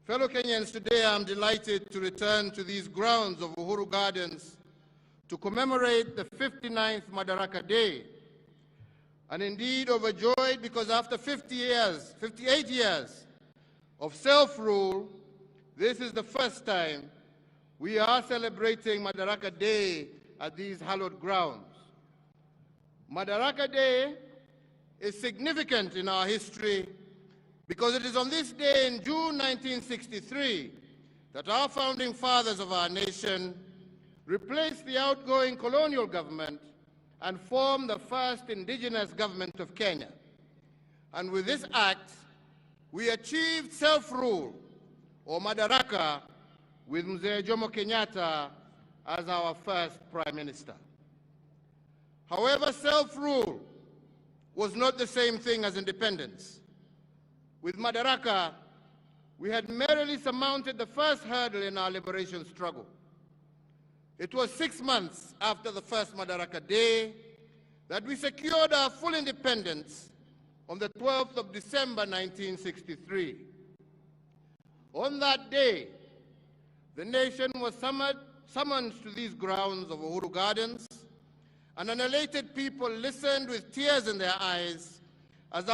Fellow Kenyans, today I'm delighted to return to these grounds of Uhuru Gardens to commemorate the 59th Madaraka Day, and indeed overjoyed because after 58 years of self-rule, this is the first time we are celebrating Madaraka Day at these hallowed grounds. Madaraka Day is significant in our history because it is on this day in June 1963 that our founding fathers of our nation replaced the outgoing colonial government and formed the first indigenous government of Kenya. And with this act, we achieved self-rule, or Madaraka, with Mzee Jomo Kenyatta as our first Prime Minister. However, self-rule was not the same thing as independence. With Madaraka, we had merely surmounted the first hurdle in our liberation struggle. It was 6 months after the first Madaraka Day that we secured our full independence on the 12th of December 1963. On that day, the nation was summoned to these grounds of Uhuru Gardens, and an elated people listened with tears in their eyes as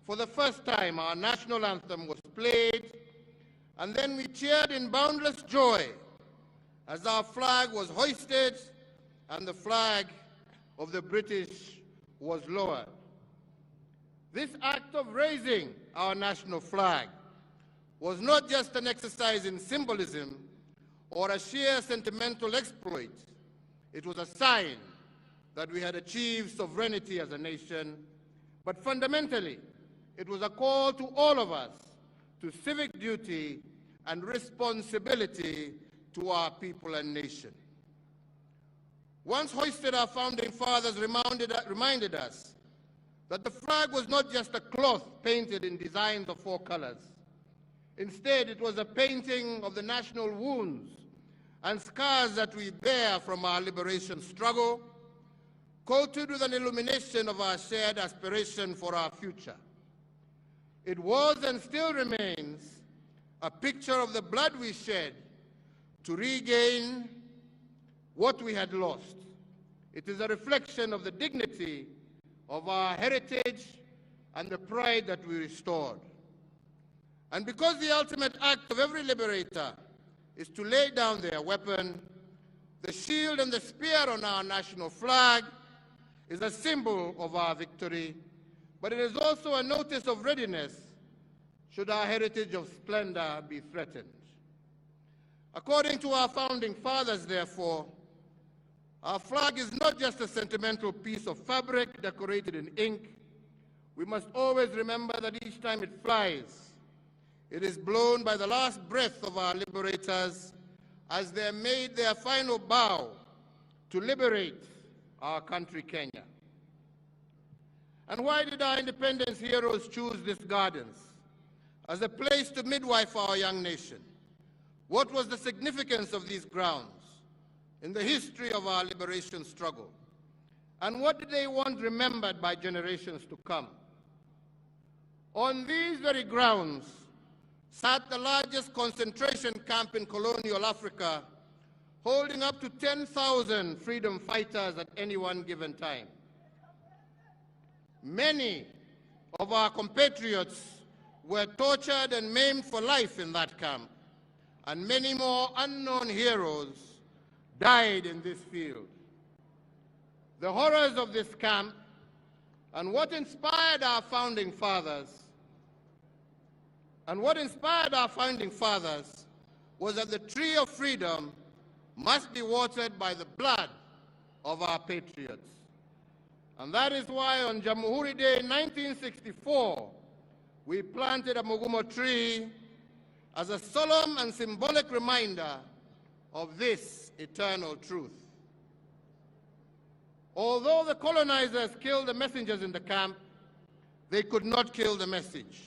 for the first time, our national anthem was played, and then we cheered in boundless joy as our flag was hoisted and the flag of the British was lowered. This act of raising our national flag was not just an exercise in symbolism or a sheer sentimental exploit. It was a sign that we had achieved sovereignty as a nation, but fundamentally, it was a call to all of us to civic duty and responsibility to our people and nation. Once hoisted, our founding fathers reminded us that the flag was not just a cloth painted in designs of 4 colors. Instead, it was a painting of the national wounds and scars that we bear from our liberation struggle, coated with an illumination of our shared aspiration for our future. It was and still remains a picture of the blood we shed to regain what we had lost. It is a reflection of the dignity of our heritage and the pride that we restored. And because the ultimate act of every liberator is to lay down their weapon, the shield and the spear on our national flag is a symbol of our victory, but it is also a notice of readiness should our heritage of splendor be threatened. According to our founding fathers, therefore, our flag is not just a sentimental piece of fabric decorated in ink. We must always remember that each time it flies, it is blown by the last breath of our liberators as they made their final bow to liberate our country, Kenya. And why did our independence heroes choose these gardens as a place to midwife our young nation? What was the significance of these grounds in the history of our liberation struggle? And what did they want remembered by generations to come? On these very grounds sat the largest concentration camp in colonial Africa, holding up to 10,000 freedom fighters at any one given time. Many of our compatriots were tortured and maimed for life in that camp, and many more unknown heroes died in this field. The horrors of this camp and what inspired our founding fathers was that the tree of freedom must be watered by the blood of our patriots. And that is why on Jamhuri Day 1964, we planted a mugumo tree as a solemn and symbolic reminder of this eternal truth. Although the colonizers killed the messengers in the camp, they could not kill the message.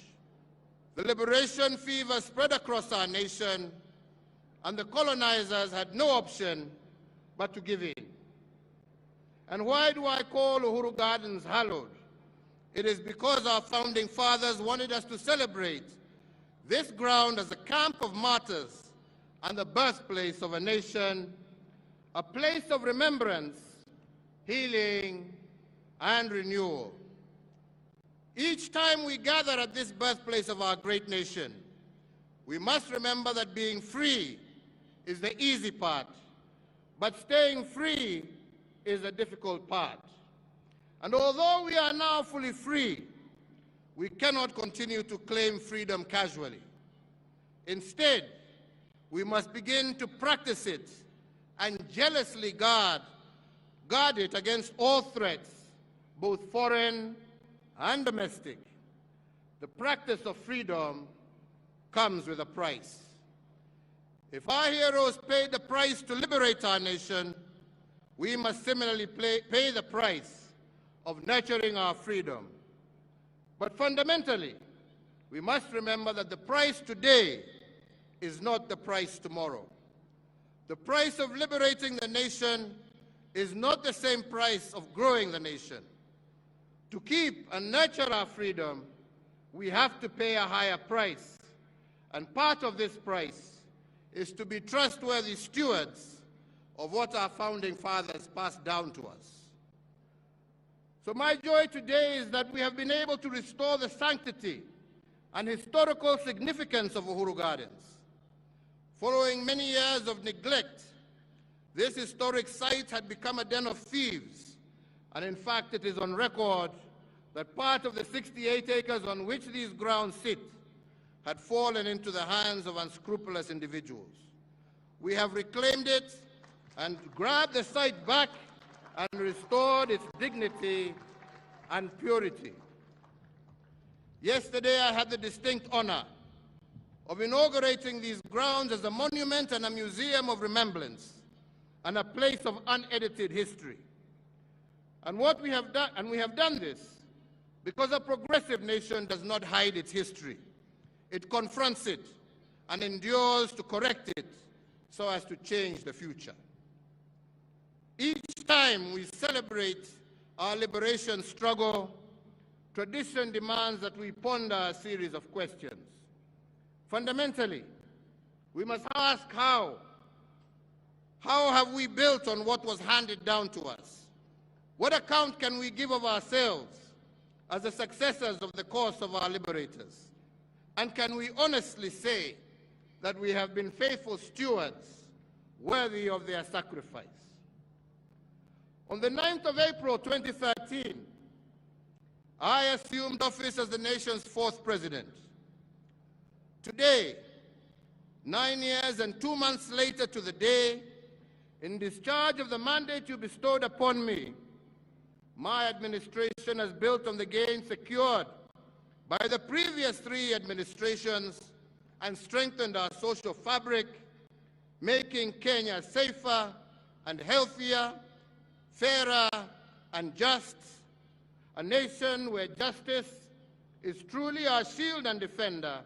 The liberation fever spread across our nation, and the colonizers had no option but to give in. And why do I call Uhuru Gardens hallowed? It is because our founding fathers wanted us to celebrate this ground as a camp of martyrs and the birthplace of a nation, a place of remembrance, healing, and renewal. Each time we gather at this birthplace of our great nation, we must remember that being free is the easy part, but staying free is the difficult part. And although we are now fully free, we cannot continue to claim freedom casually. Instead, we must begin to practice it and jealously guard it against all threats, both foreign and domestic. The practice of freedom comes with a price. If our heroes paid the price to liberate our nation, we must similarly pay the price of nurturing our freedom. But fundamentally, we must remember that the price today is not the price tomorrow. The price of liberating the nation is not the same price of growing the nation. To keep and nurture our freedom, we have to pay a higher price. And part of this price is to be trustworthy stewards of what our founding fathers passed down to us. So my joy today is that we have been able to restore the sanctity and historical significance of Uhuru Gardens. Following many years of neglect, this historic site had become a den of thieves, and in fact it is on record that part of the 68 acres on which these grounds sit had fallen into the hands of unscrupulous individuals. We have reclaimed it and grabbed the site back and restored its dignity and purity. Yesterday I had the distinct honor of inaugurating these grounds as a monument and a museum of remembrance and a place of unedited history. And we have done this because a progressive nation does not hide its history. It confronts it and endures to correct it so as to change the future. Each time we celebrate our liberation struggle, tradition demands that we ponder a series of questions. Fundamentally, we must ask how. How have we built on what was handed down to us? What account can we give of ourselves as the successors of the cause of our liberators? And can we honestly say that we have been faithful stewards worthy of their sacrifice? On the 9th of April 2013, I assumed office as the nation's 4th president. Today, 9 years and 2 months later to the day, in discharge of the mandate you bestowed upon me, my administration has built on the gains secured by the previous 3 administrations and strengthened our social fabric, making Kenya safer and healthier, fairer and just, a nation where justice is truly our shield and defender,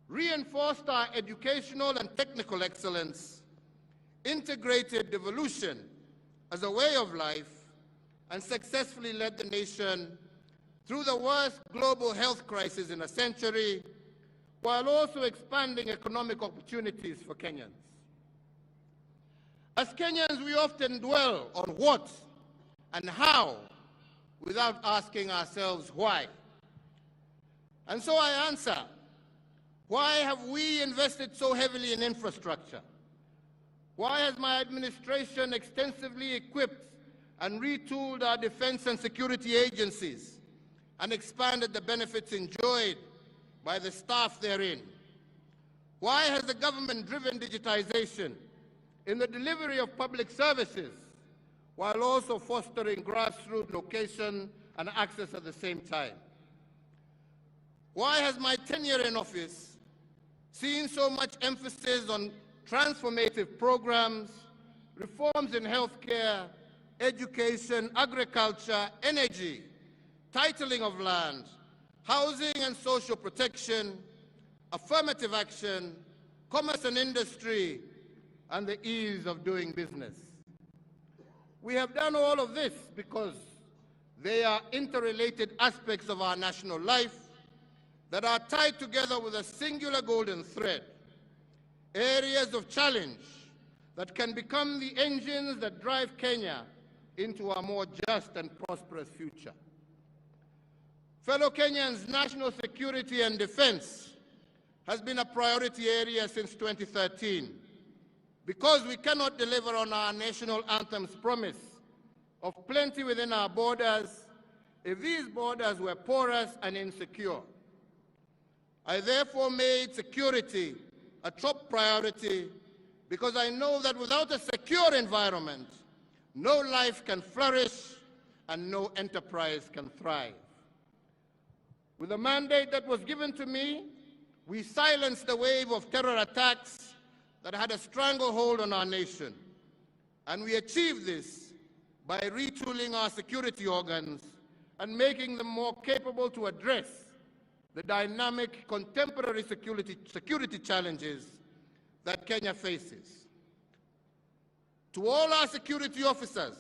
reinforced our educational and technical excellence, integrated devolution as a way of life, and successfully led the nation through the worst global health crisis in a century, while also expanding economic opportunities for Kenyans. As Kenyans, we often dwell on what and how without asking ourselves why. And so I answer, why have we invested so heavily in infrastructure? Why has my administration extensively equipped and retooled our defense and security agencies and expanded the benefits enjoyed by the staff therein? Why has the government driven digitization in the delivery of public services while also fostering grassroots location and access at the same time? Why has my tenure in office seen so much emphasis on transformative programs, reforms in healthcare, education, agriculture, energy, titling of land, housing and social protection, affirmative action, commerce and industry, and the ease of doing business? We have done all of this because they are interrelated aspects of our national life, that are tied together with a singular golden thread, areas of challenge that can become the engines that drive Kenya into a more just and prosperous future. Fellow Kenyans, national security and defense has been a priority area since 2013 because we cannot deliver on our national anthem's promise of plenty within our borders if these borders were porous and insecure. I therefore made security a top priority because I know that without a secure environment, no life can flourish and no enterprise can thrive. With the mandate that was given to me, we silenced the wave of terror attacks that had a stranglehold on our nation. And we achieved this by retooling our security organs and making them more capable to address the dynamic contemporary security challenges that Kenya faces. To all our security officers,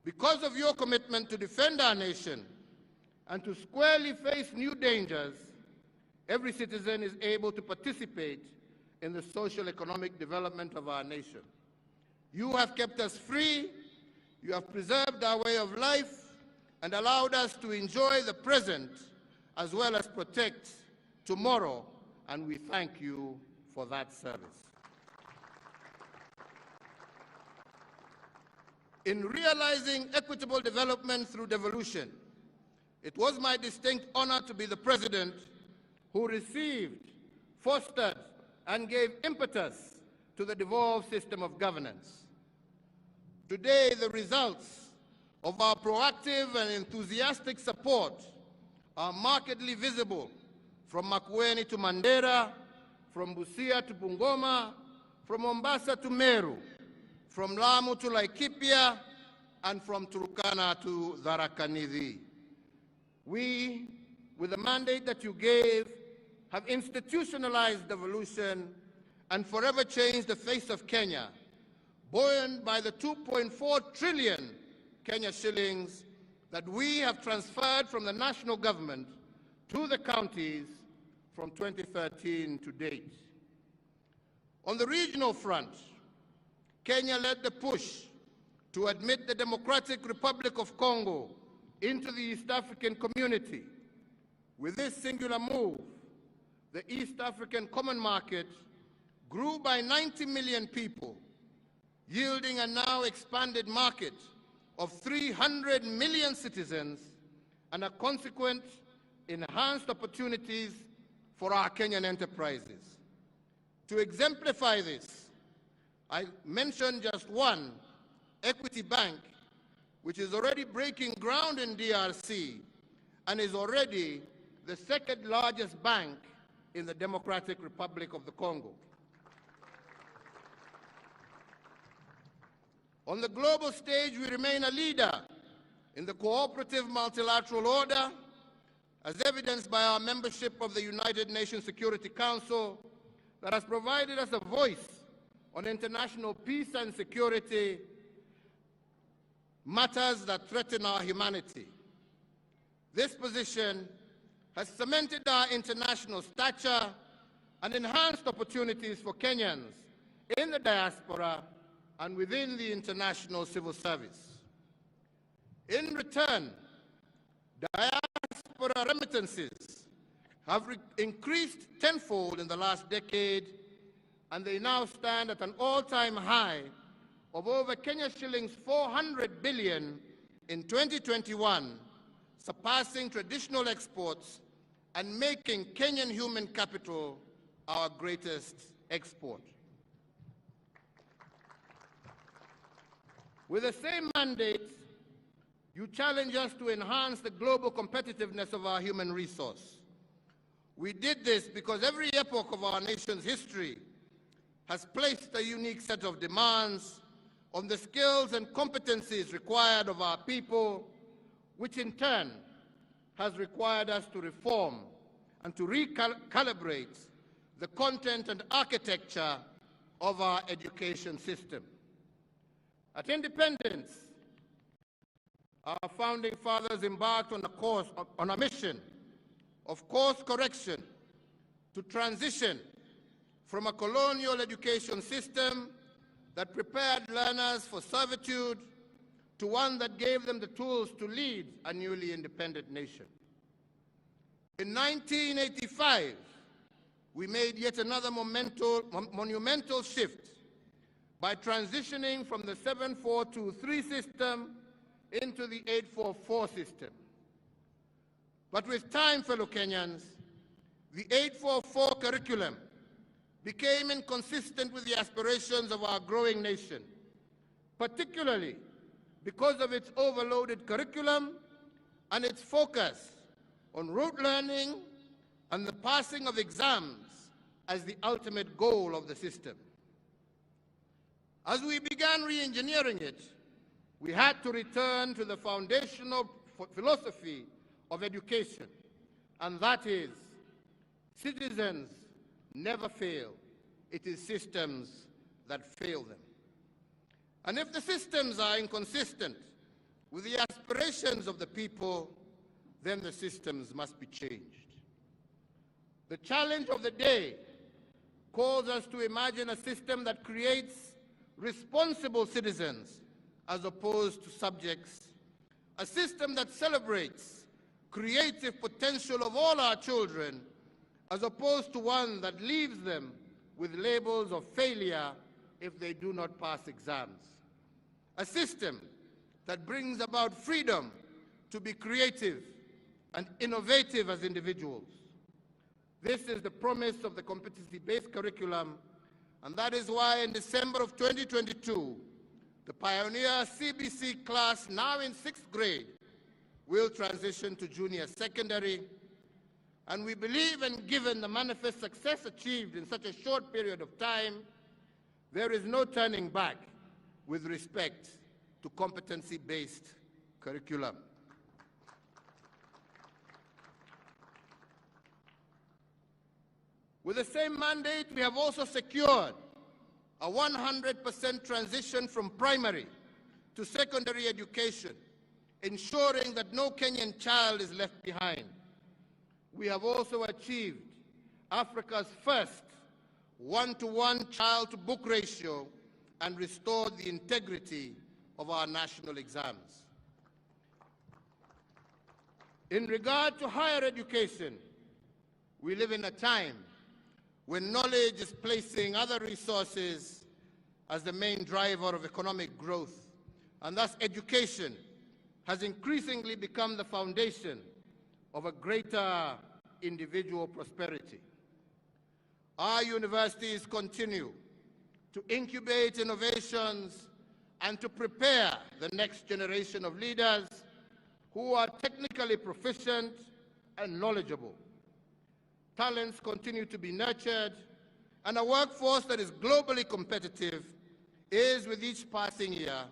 because of your commitment to defend our nation and to squarely face new dangers, every citizen is able to participate in the social economic development of our nation. You have kept us free, you have preserved our way of life, and allowed us to enjoy the present as well as protect tomorrow, and we thank you for that service. In realizing equitable development through devolution, it was my distinct honor to be the president who received, fostered, and gave impetus to the devolved system of governance. Today, the results of our proactive and enthusiastic support are markedly visible from Makueni to Mandera, from Busia to Bungoma, from Mombasa to Meru, from Lamu to Laikipia, and from Turkana to Tharaka Nithi. We, with the mandate that you gave, have institutionalized devolution and forever changed the face of Kenya, buoyed by the 2.4 trillion Kenya shillings that we have transferred from the national government to the counties from 2013 to date. On the regional front, Kenya led the push to admit the Democratic Republic of Congo into the East African community. With this singular move, the East African Common Market grew by 90 million people, yielding a now expanded market of 300 million citizens and a consequent enhanced opportunities for our Kenyan enterprises. To exemplify this, I mentioned just one, Equity Bank, which is already breaking ground in DRC and is already the second largest bank in the Democratic Republic of the Congo. On the global stage, we remain a leader in the cooperative multilateral order, as evidenced by our membership of the United Nations Security Council that has provided us a voice on international peace and security matters that threaten our humanity. This position has cemented our international stature and enhanced opportunities for Kenyans in the diaspora and within the international civil service. In return, diaspora remittances have increased tenfold in the last decade, and they now stand at an all-time high of over Kenya shillings 400 billion in 2021, surpassing traditional exports and making Kenyan human capital our greatest export. With the same mandate, you challenge us to enhance the global competitiveness of our human resource. We did this because every epoch of our nation's history has placed a unique set of demands on the skills and competencies required of our people, which in turn has required us to reform and to recalibrate the content and architecture of our education system. At independence, our founding fathers embarked on a mission of course correction to transition from a colonial education system that prepared learners for servitude to one that gave them the tools to lead a newly independent nation. In 1985, we made yet another monumental shift by transitioning from the 7423 system into the 844 system. But with time, fellow Kenyans, the 844 curriculum became inconsistent with the aspirations of our growing nation, particularly because of its overloaded curriculum and its focus on rote learning and the passing of exams as the ultimate goal of the system. As we began re-engineering it, we had to return to the foundational philosophy of education, and that is, citizens never fail. It is systems that fail them. And if the systems are inconsistent with the aspirations of the people, then the systems must be changed. The challenge of the day calls us to imagine a system that creates responsible citizens as opposed to subjects, a system that celebrates creative potential of all our children as opposed to one that leaves them with labels of failure if they do not pass exams, a system that brings about freedom to be creative and innovative as individuals. This is the promise of the competency-based curriculum, and that is why in December of 2022, the pioneer CBC class, now in 6th grade, will transition to junior secondary, and we believe, and given the manifest success achieved in such a short period of time, there is no turning back with respect to competency-based curriculum. With the same mandate, we have also secured a 100% transition from primary to secondary education, ensuring that no Kenyan child is left behind. We have also achieved Africa's first one-to-one child-to-book ratio and restored the integrity of our national exams. In regard to higher education, we live in a time when knowledge is placing other resources as the main driver of economic growth, and thus education has increasingly become the foundation of a greater individual prosperity. Our universities continue to incubate innovations and to prepare the next generation of leaders who are technically proficient and knowledgeable. Talents continue to be nurtured, and a workforce that is globally competitive is, with each passing year,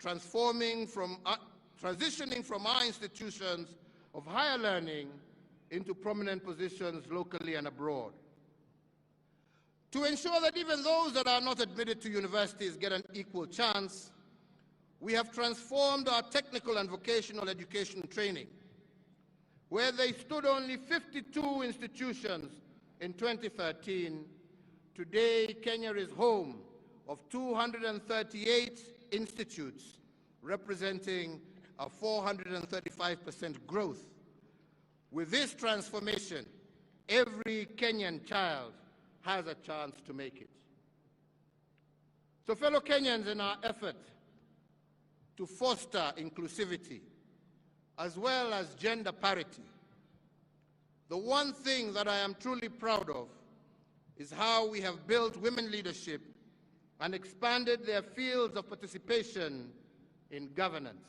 transitioning from our institutions of higher learning into prominent positions locally and abroad. To ensure that even those that are not admitted to universities get an equal chance, we have transformed our technical and vocational education training. Where they stood only 52 institutions in 2013, today Kenya is home of 238 institutes, representing a 435% growth. With this transformation, every Kenyan child has a chance to make it. So, fellow Kenyans, in our effort to foster inclusivity, as well as gender parity, the one thing that I am truly proud of is how we have built women leadership and expanded their fields of participation in governance.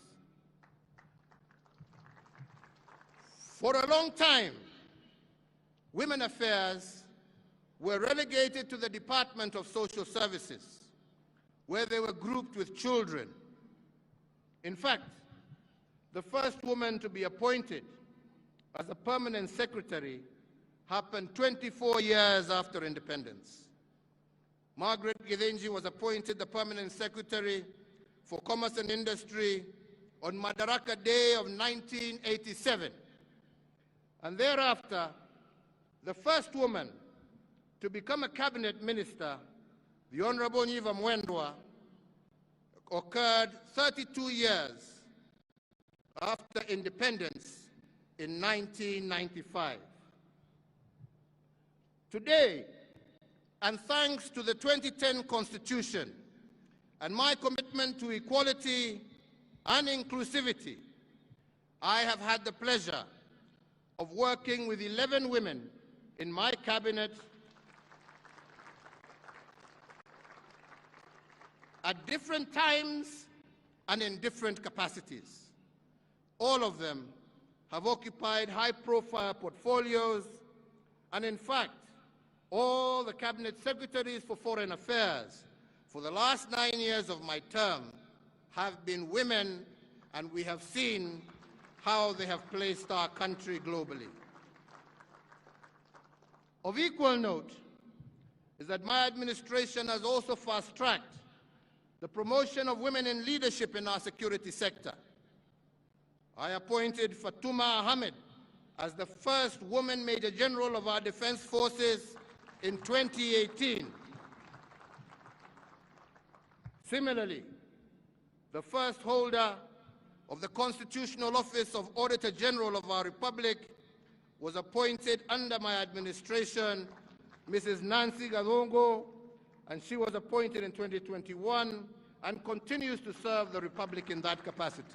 For a long time, women affairs were relegated to the Department of Social Services, where they were grouped with children. In fact, the first woman to be appointed as a permanent secretary happened 24 years after independence. Margaret Githinji was appointed the permanent secretary for Commerce and Industry on MADARAKA Day of 1987. and thereafter, the first woman to become a cabinet minister, the Honorable Nyiva Mwendwa, occurred 32 years after independence in 1995. Today, and thanks to the 2010 Constitution and my commitment to equality and inclusivity, I have had the pleasure of working with 11 women in my cabinet at different times and in different capacities. All of them have occupied high-profile portfolios, and in fact, all the cabinet secretaries for foreign affairs for the last 9 years of my term have been women, and we have seen how they have placed our country globally. Of equal note is that my administration has also fast-tracked the promotion of women in leadership in our security sector. I appointed Fatuma Ahmed as the first woman Major General of our Defense Forces in 2018. Similarly, the first holder of the constitutional office of Auditor General of our Republic was appointed under my administration, Mrs. Nancy Gadongo, and she was appointed in 2021 and continues to serve the Republic in that capacity.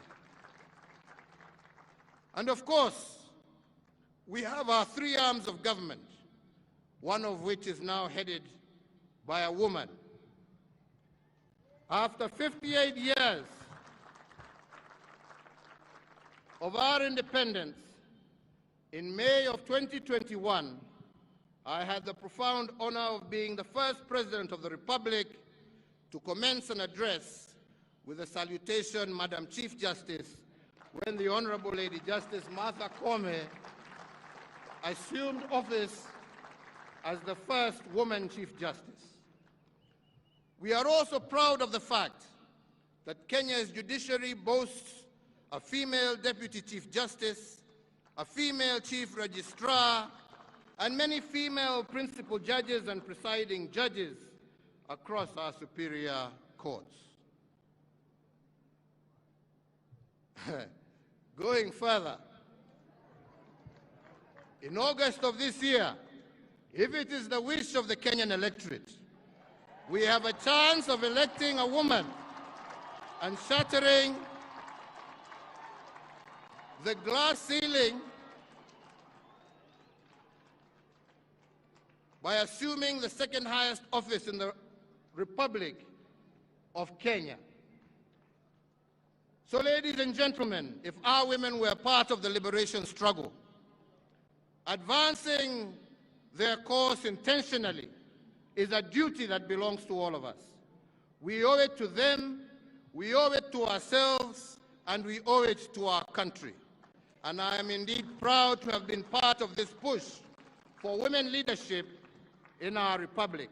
And of course, we have our three arms of government, one of which is now headed by a woman. After 58 years of our independence, in May of 2021, I had the profound honor of being the first President of the Republic to commence an address with a salutation, Madam Chief Justice, when the Honorable Lady Justice Martha Koome assumed office as the first woman Chief Justice. We are also proud of the fact that Kenya's judiciary boasts a female Deputy Chief Justice, a female Chief Registrar, and many female principal judges and presiding judges across our superior courts. Going further, in August of this year, if it is the wish of the Kenyan electorate, we have a chance of electing a woman and shattering the glass ceiling by assuming the second highest office in the Republic of Kenya. So, ladies and gentlemen, if our women were part of the liberation struggle, advancing their cause intentionally is a duty that belongs to all of us. We owe it to them, we owe it to ourselves, and we owe it to our country. And I am indeed proud to have been part of this push for women leadership in our republic.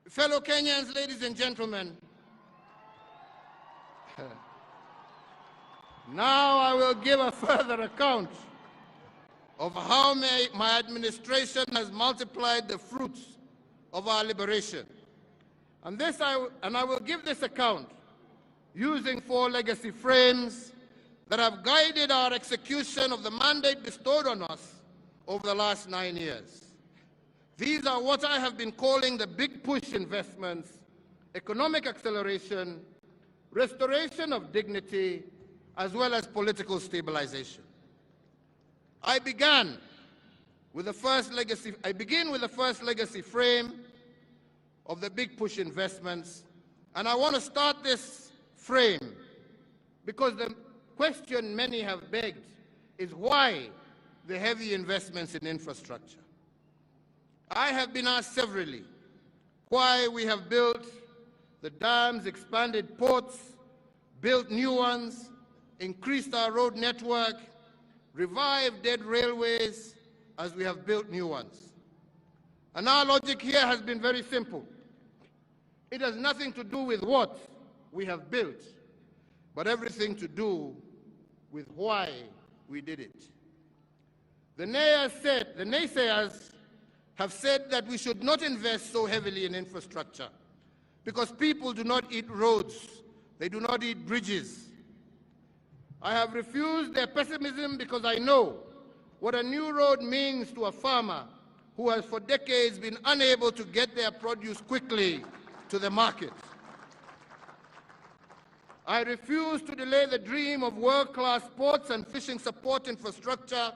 Fellow Kenyans, ladies and gentlemen, now I will give a further account of how my administration has multiplied the fruits of our liberation. And I will give this account using 4 legacy frames that have guided our execution of the mandate bestowed on us over the last 9 years. These are what I have been calling the big push investments: economic acceleration, restoration of dignity, as well as political stabilization. I begin with the first legacy frame of the big push investments, and I want to start this frame because the question many have begged is why the heavy investments in infrastructure. I have been asked severally why we have built the dams, expanded ports, built new ones, increased our road network, revived dead railways as we have built new ones. And our logic here has been very simple. It has nothing to do with what we have built. but everything to do with why we did it. The naysayers have said that we should not invest so heavily in infrastructure because people do not eat roads, they do not eat bridges. I have refused their pessimism because I know what a new road means to a farmer who has for decades been unable to get their produce quickly to the market. I refuse to delay the dream of world-class ports and fishing support infrastructure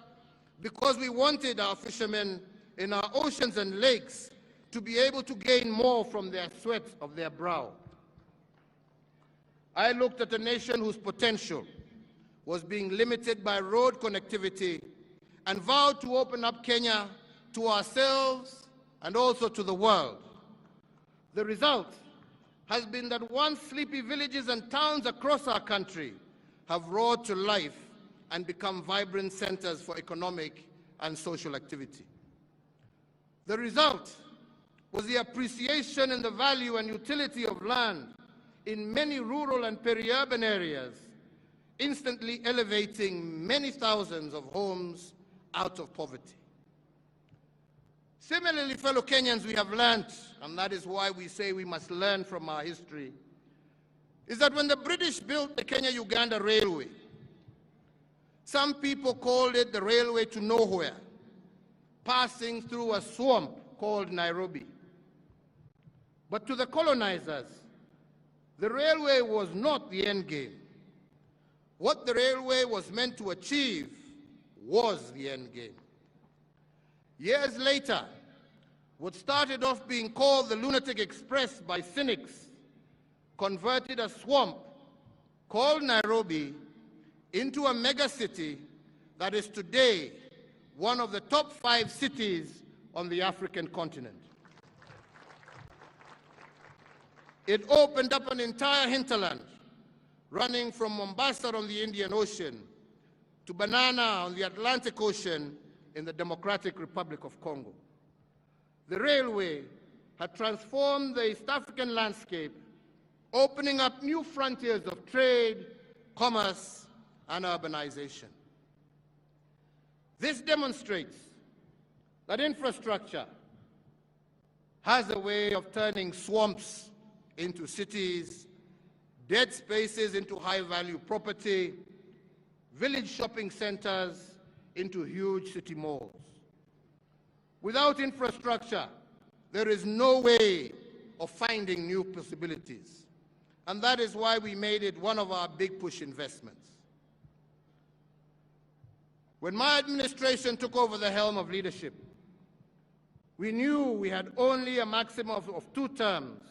because we wanted our fishermen in our oceans and lakes to be able to gain more from their sweat of their brow. I looked at a nation whose potential was being limited by road connectivity and vowed to open up Kenya to ourselves and also to the world. The result has been that once sleepy villages and towns across our country have roared to life and become vibrant centers for economic and social activity. The result was the appreciation in the value and utility of land in many rural and peri-urban areas, instantly elevating many thousands of homes out of poverty. Similarly, fellow Kenyans, we have learned, and that is why we say we must learn from our history, is that when the British built the Kenya-Uganda Railway, some people called it the railway to nowhere, passing through a swamp called Nairobi. But to the colonizers, the railway was not the end game. What the railway was meant to achieve was the end game. Years later, what started off being called the Lunatic Express by cynics converted a swamp called Nairobi into a megacity that is today one of the top 5 cities on the African continent. It opened up an entire hinterland running from Mombasa on the Indian Ocean to Banana on the Atlantic Ocean in the Democratic Republic of Congo. The railway had transformed the East African landscape, opening up new frontiers of trade, commerce, and urbanization. This demonstrates that infrastructure has a way of turning swamps into cities, dead spaces into high-value property, village shopping centers into huge city malls. Without infrastructure, there is no way of finding new possibilities. And that is why we made it one of our big push investments. When my administration took over the helm of leadership, we knew we had only a maximum of 2 terms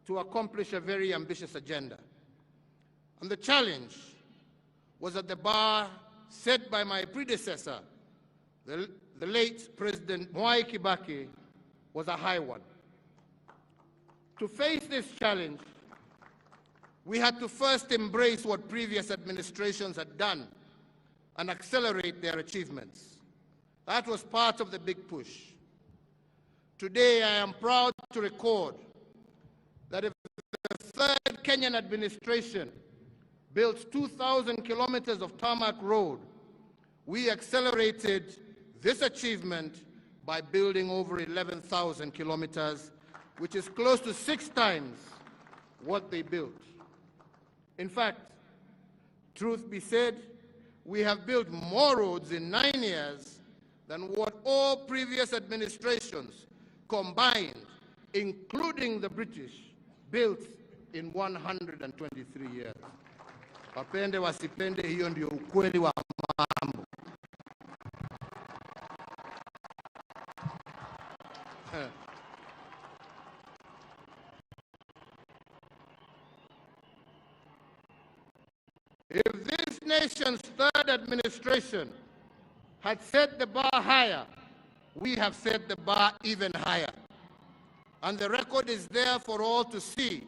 to accomplish a very ambitious agenda. And the challenge was that the bar set by my predecessor, the late President Mwai Kibaki, was a high one. To face this challenge, we had to first embrace what previous administrations had done and accelerate their achievements. That was part of the big push. Today, I am proud to record that if the third Kenyan administration built 2,000 kilometers of tarmac road, we accelerated this achievement by building over 11,000 kilometers, which is close to 6 times what they built. In fact, truth be said, we have built more roads in 9 years than what all previous administrations combined, including the British, built in 123 years. Wapende wasipende, hiyo ndio ukweli wa mambo. If this nation's third administration had set the bar higher, we have set the bar even higher. And the record is there for all to see.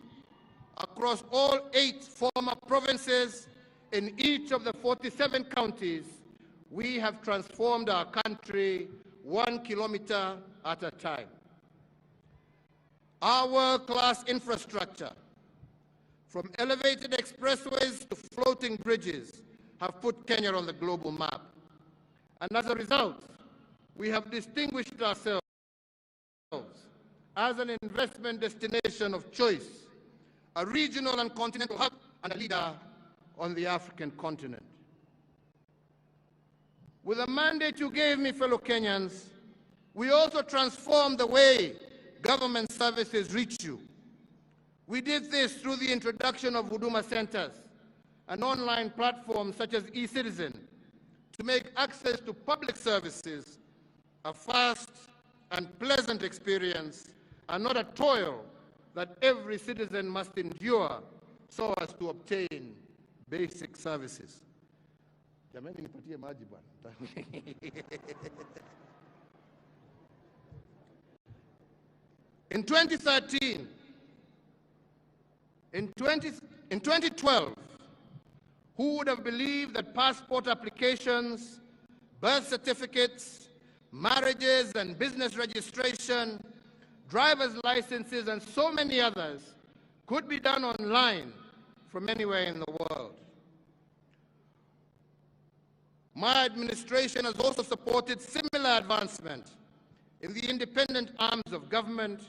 Across all 8 former provinces in each of the 47 counties, we have transformed our country 1 kilometer at a time. Our world-class infrastructure, from elevated expressways to floating bridges, have put Kenya on the global map. And as a result, we have distinguished ourselves as an investment destination of choice, a regional and continental hub, and a leader on the African continent. With the mandate you gave me, fellow Kenyans, we also transformed the way government services reach you. We did this through the introduction of Huduma centers, an online platform such as eCitizen, to make access to public services a fast and pleasant experience and not a toil that every citizen must endure so as to obtain basic services. In 2013, in 2012, who would have believed that passport applications, birth certificates, marriages and business registration, driver's licenses, and so many others could be done online from anywhere in the world? My administration has also supported similar advancement in the independent arms of government,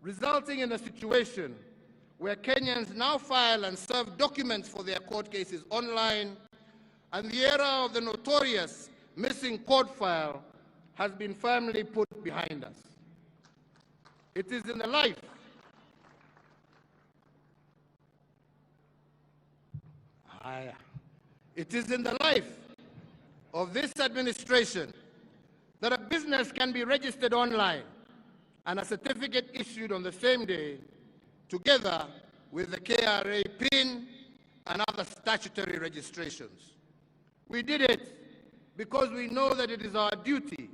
resulting in a situation where Kenyans now file and serve documents for their court cases online, and the era of the notorious missing court file has been firmly put behind us. It is in the life of this administration that a business can be registered online and a certificate issued on the same day, together with the KRA PIN and other statutory registrations. We did it because we know that it is our duty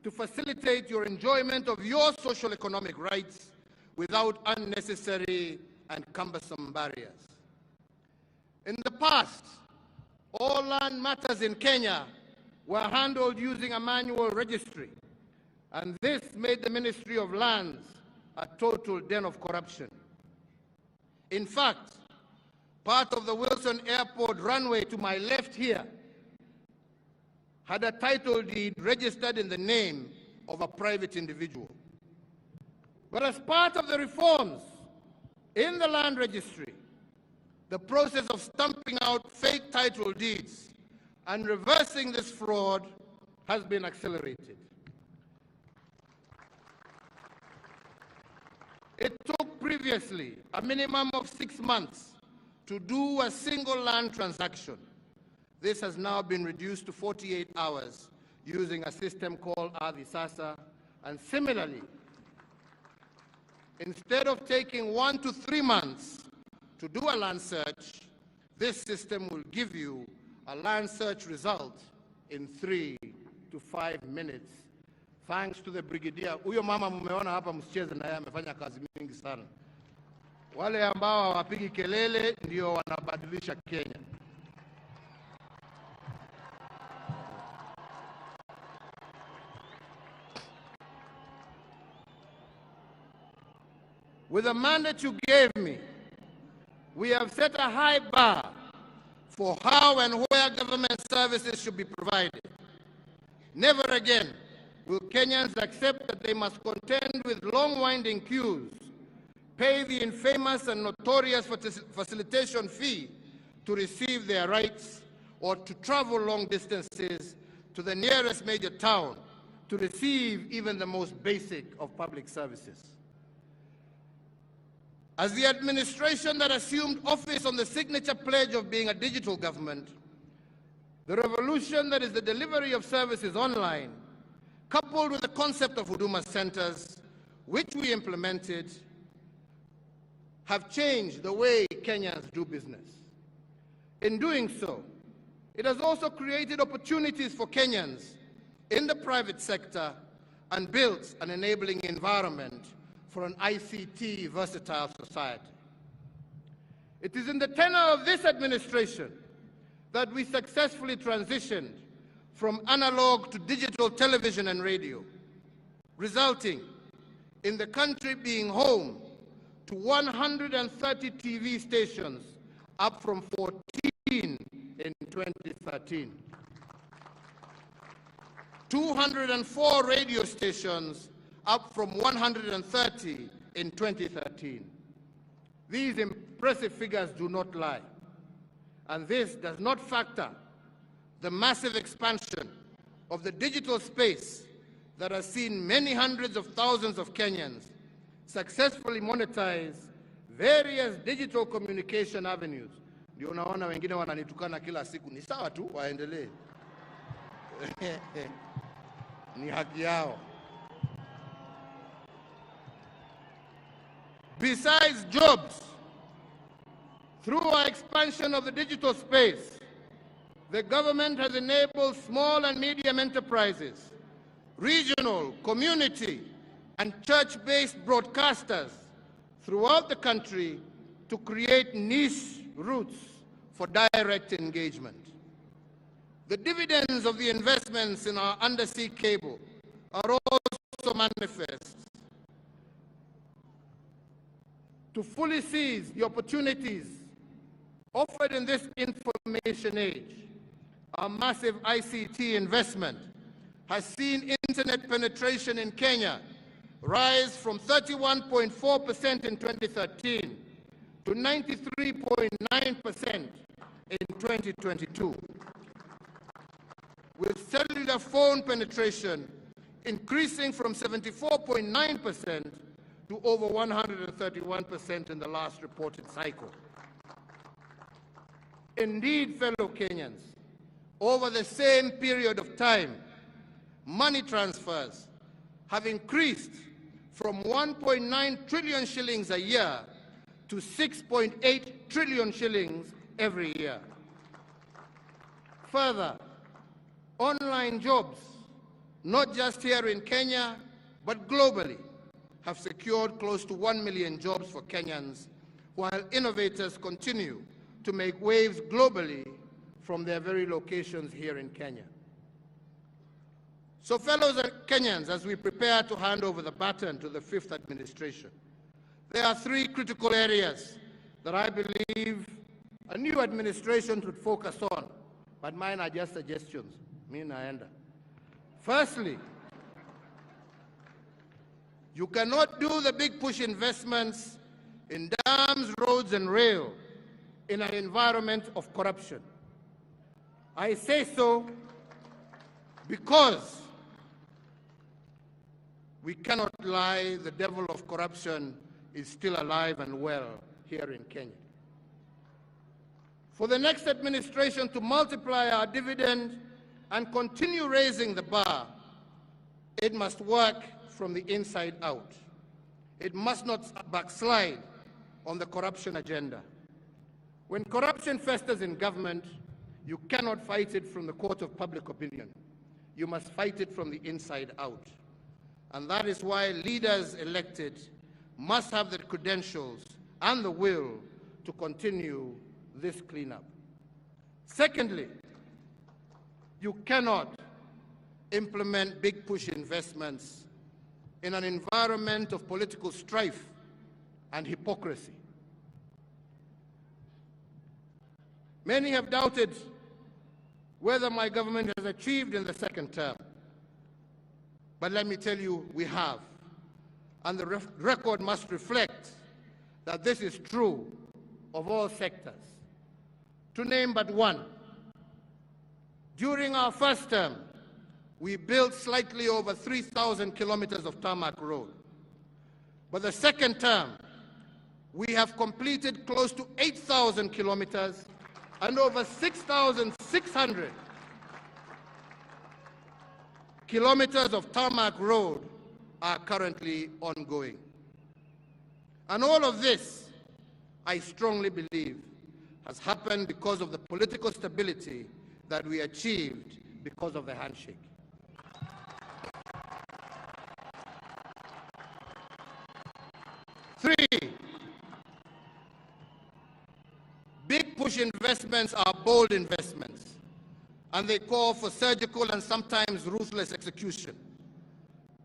to facilitate your enjoyment of your social economic rights without unnecessary and cumbersome barriers. In the past, all land matters in Kenya were handled using a manual registry, and this made the Ministry of Lands a total den of corruption. In fact, part of the Wilson Airport runway to my left here had a title deed registered in the name of a private individual. But as part of the reforms in the land registry, the process of stamping out fake title deeds and reversing this fraud has been accelerated. It took previously a minimum of 6 months to do a single land transaction. This has now been reduced to 48 hours using a system called Avisasa, and similarly, instead of taking 1 to 3 months to do a land search, this system will give you a land search result in 3 to 5 minutes. Thanks to the brigadier. Huyo mama mmeona hapa, msicheze na yeye, amefanya kazi mingi sana. Wale ambao hawapigi kelele ndio wanabadilisha Kenya. With the mandate you gave me, we have set a high bar for how and where government services should be provided. Never again will Kenyans accept that they must contend with long winding queues, pay the infamous and notorious facilitation fee to receive their rights, or to travel long distances to the nearest major town to receive even the most basic of public services. As the administration that assumed office on the signature pledge of being a digital government, the revolution that is the delivery of services online, coupled with the concept of Huduma centers, which we implemented, have changed the way Kenyans do business. In doing so, it has also created opportunities for Kenyans in the private sector and built an enabling environment for an ICT versatile society. It is in the tenure of this administration that we successfully transitioned from analog to digital television and radio, resulting in the country being home to 130 TV stations, up from 14 in 2013. 204 radio stations, up from 130 in 2013. These impressive figures do not lie, and this does not factor the massive expansion of the digital space that has seen many hundreds of thousands of Kenyans successfully monetize various digital communication avenues. Ndio unaona wengine wananitukana kila siku, ni sawa tu, waendelee. Ni haki yao. Besides jobs, through our expansion of the digital space, the government has enabled small and medium enterprises, regional, community, and church-based broadcasters throughout the country to create niche routes for direct engagement. The dividends of the investments in our undersea cable are also manifest. To fully seize the opportunities offered in this information age, our massive ICT investment has seen internet penetration in Kenya rise from 31.4% in 2013 to 93.9% in 2022, with cellular phone penetration increasing from 74.9% to over 131% in the last reported cycle. Indeed, fellow Kenyans, over the same period of time, money transfers have increased from 1.9 trillion shillings a year to 6.8 trillion shillings every year. Further, online jobs, not just here in Kenya, but globally, have secured close to 1 million jobs for Kenyans, while innovators continue to make waves globally from their very locations here in Kenya. So fellow Kenyans, as we prepare to hand over the baton to the fifth administration, there are three critical areas that I believe a new administration should focus on, but mine are just suggestions. Firstly, you cannot do the big push investments in dams, roads, and rail in an environment of corruption. I say so because we cannot lie, the devil of corruption is still alive and well here in Kenya. For the next administration to multiply our dividend and continue raising the bar, it must work from the inside out. It must not backslide on the corruption agenda. When corruption festers in government, you cannot fight it from the court of public opinion. You must fight it from the inside out. And that is why leaders elected must have the credentials and the will to continue this cleanup. Secondly, you cannot implement big push investments in an environment of political strife and hypocrisy. Many have doubted whether my government has achieved in the second term. But let me tell you, we have. And the record must reflect that this is true of all sectors. To name but one, during our first term, we built slightly over 3,000 kilometers of tarmac road. But the second term, we have completed close to 8,000 kilometers and over 6,600 kilometers of tarmac road are currently ongoing. And all of this, I strongly believe, has happened because of the political stability that we achieved because of the handshake. Three, big push investments are bold investments, and they call for surgical and sometimes ruthless execution.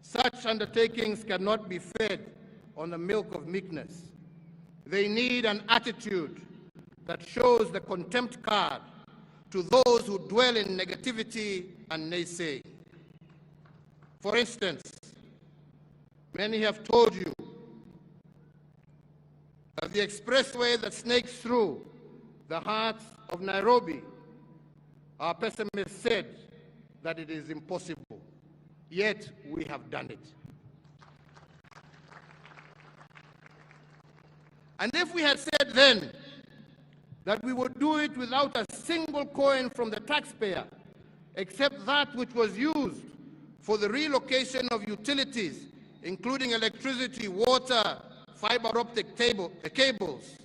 Such undertakings cannot be fed on the milk of meekness. They need an attitude that shows the contempt card to those who dwell in negativity and naysaying. For instance, many have told you that the expressway that snakes through the heart of Nairobi, our pessimists said that it is impossible, yet we have done it. And if we had said then that we would do it without a single coin from the taxpayer, except that which was used for the relocation of utilities, including electricity, water, fiber optic cables,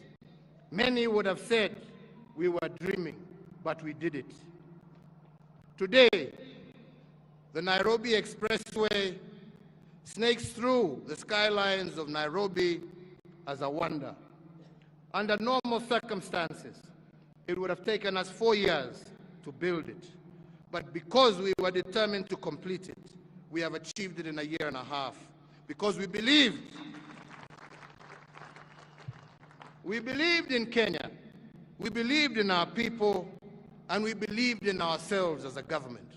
many would have said we were dreaming, but we did it. Today, the Nairobi Expressway snakes through the skylines of Nairobi as a wonder. Under normal circumstances, it would have taken us 4 years to build it. But because we were determined to complete it, we have achieved it in a year and a half. Because we believed in Kenya, we believed in our people, and we believed in ourselves as a government.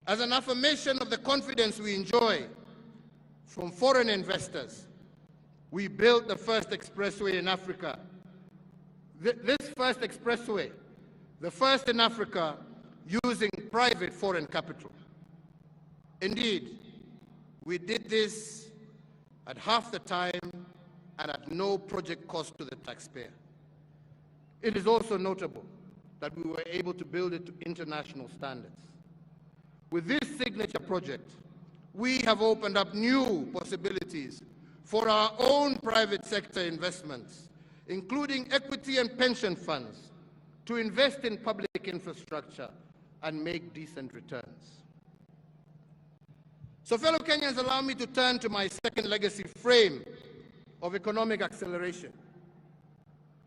As an affirmation of the confidence we enjoy from foreign investors, we built the first expressway in Africa. This first expressway, the first in Africa, using private foreign capital. Indeed, we did this at half the time and at no project cost to the taxpayer. It is also notable that we were able to build it to international standards. With this signature project, we have opened up new possibilities for our own private sector investments, including equity and pension funds, to invest in public infrastructure and make decent returns. So, fellow Kenyans, allow me to turn to my second legacy frame of economic acceleration.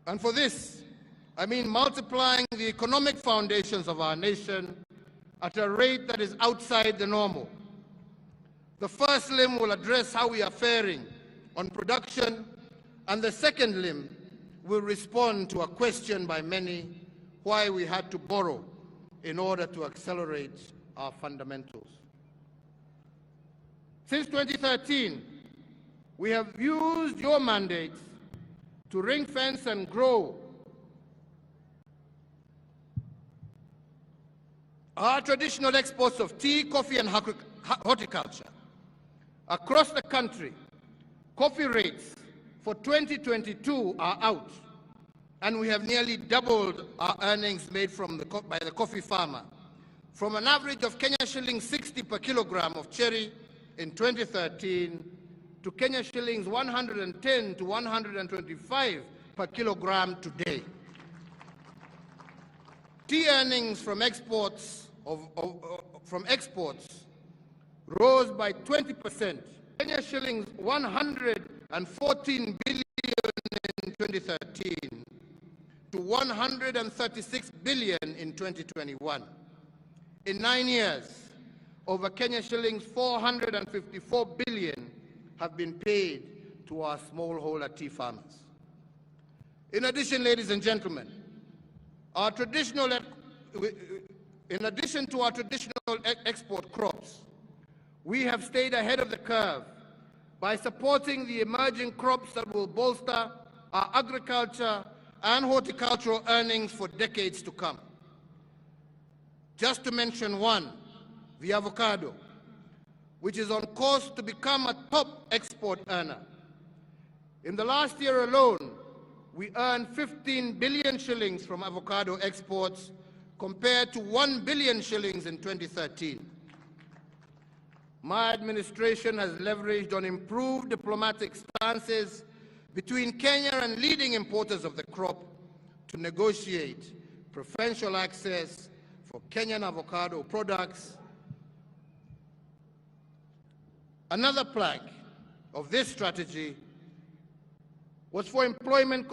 And for this, I mean multiplying the economic foundations of our nation at a rate that is outside the normal. The first limb will address how we are faring on production, and the second limb will respond to a question by many why we had to borrow in order to accelerate our fundamentals. Since 2013, we have used your mandate to ring-fence and grow our traditional exports of tea, coffee, and horticulture. Across the country, coffee rates for 2022 are out, and we have nearly doubled our earnings made by the coffee farmer, from an average of Kenya shillings 60 per kilogram of cherry in 2013 to Kenya shillings 110 to 125 per kilogram today. Tea earnings from exports rose by 20%, Kenya shillings 114 billion in 2013 to 136 billion in 2021. In 9 years, over Kenya shillings 454 billion have been paid to our smallholder tea farmers. In addition, ladies and gentlemen, in addition to our traditional export crops, we have stayed ahead of the curve by supporting the emerging crops that will bolster our agriculture and horticultural earnings for decades to come. Just to mention one, the avocado, which is on course to become a top export earner. In the last year alone, we earned 15 billion shillings from avocado exports compared to 1 billion shillings in 2013. My administration has leveraged on improved diplomatic stances between Kenya and leading importers of the crop to negotiate preferential access for Kenyan avocado products. Another plank of this strategy was for employment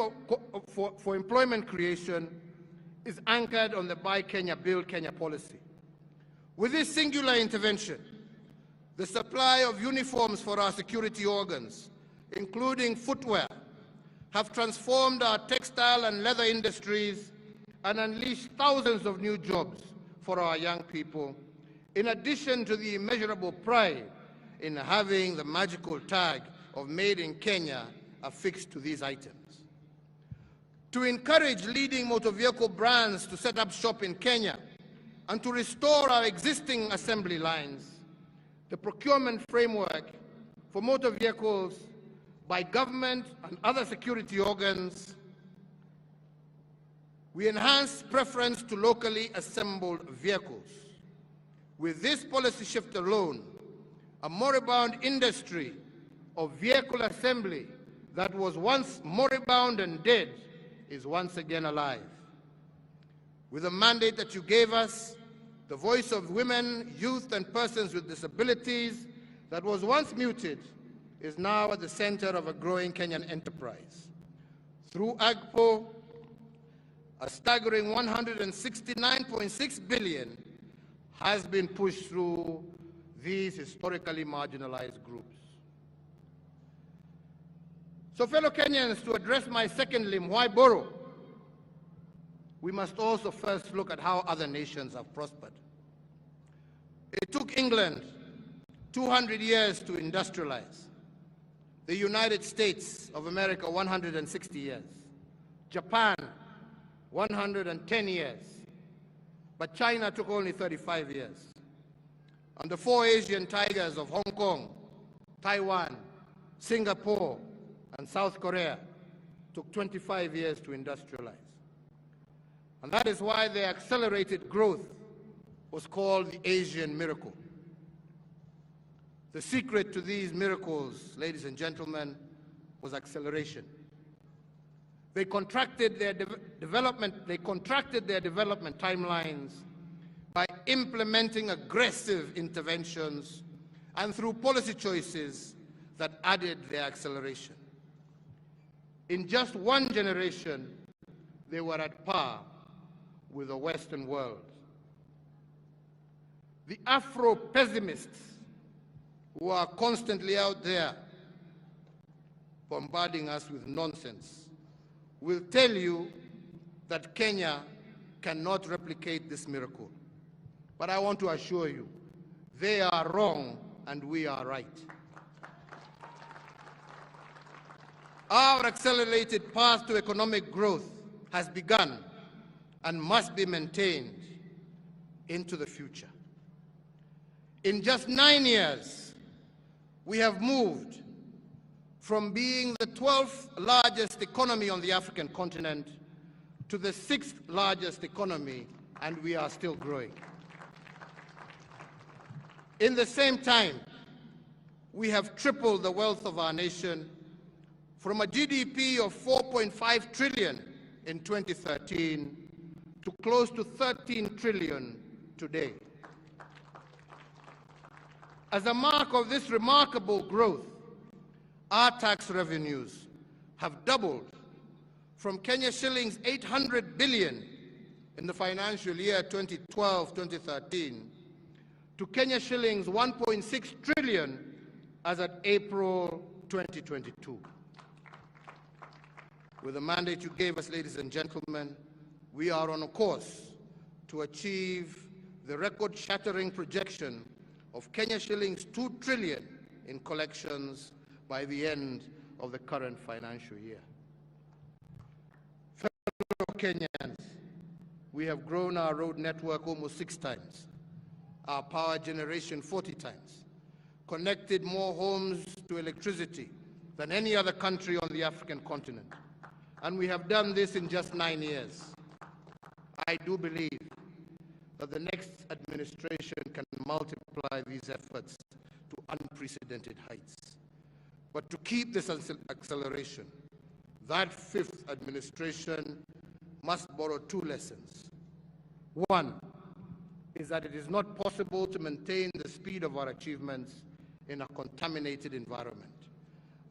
creation is anchored on the Buy Kenya, Build Kenya policy. With this singular intervention, the supply of uniforms for our security organs, including footwear, have transformed our textile and leather industries and unleashed thousands of new jobs for our young people, in addition to the immeasurable pride in having the magical tag of Made in Kenya affixed to these items. To encourage leading motor vehicle brands to set up shop in Kenya and to restore our existing assembly lines, the procurement framework for motor vehicles by government and other security organs, we enhance preference to locally assembled vehicles. With this policy shift alone, a moribund industry of vehicle assembly that was once moribund and dead is once again alive. With the mandate that you gave us, the voice of women, youth, and persons with disabilities that was once muted is now at the center of a growing Kenyan enterprise. Through AGPO, a staggering 169.6 billion has been pushed through these historically marginalized groups. So fellow Kenyans, to address my second limb, why borrow? We must also first look at how other nations have prospered. It took England 200 years to industrialize, the United States of America 160 years, Japan 110 years, but China took only 35 years. And the four Asian tigers of Hong Kong, Taiwan, Singapore, and South Korea took 25 years to industrialize. And that is why their accelerated growth was called the Asian miracle. The secret to these miracles, ladies and gentlemen, was acceleration. They contracted their development timelines by implementing aggressive interventions and through policy choices that added their acceleration. In just one generation, they were at par with the Western world. The Afro-pessimists who are constantly out there bombarding us with nonsense will tell you that Kenya cannot replicate this miracle. But I want to assure you, they are wrong and we are right. Our accelerated path to economic growth has begun and must be maintained into the future. In just 9 years, we have moved from being the 12th largest economy on the African continent to the 6th largest economy, and we are still growing. In the same time, we have tripled the wealth of our nation from a GDP of 4.5 trillion in 2013 to close to 13 trillion today. As a mark of this remarkable growth, our tax revenues have doubled from Kenya shillings 800 billion in the financial year 2012-2013 to Kenya shillings 1.6 trillion as at April 2022. With the mandate you gave us, ladies and gentlemen, we are on a course to achieve the record-shattering projection of Kenya shillings 2 trillion in collections by the end of the current financial year. Fellow Kenyans, we have grown our road network almost 6 times, our power generation 40 times, connected more homes to electricity than any other country on the African continent. And we have done this in just 9 years. I do believe that the next administration can multiply these efforts to unprecedented heights. But to keep this acceleration, that 5th administration must borrow 2 lessons. One is that it is not possible to maintain the speed of our achievements in a contaminated environment.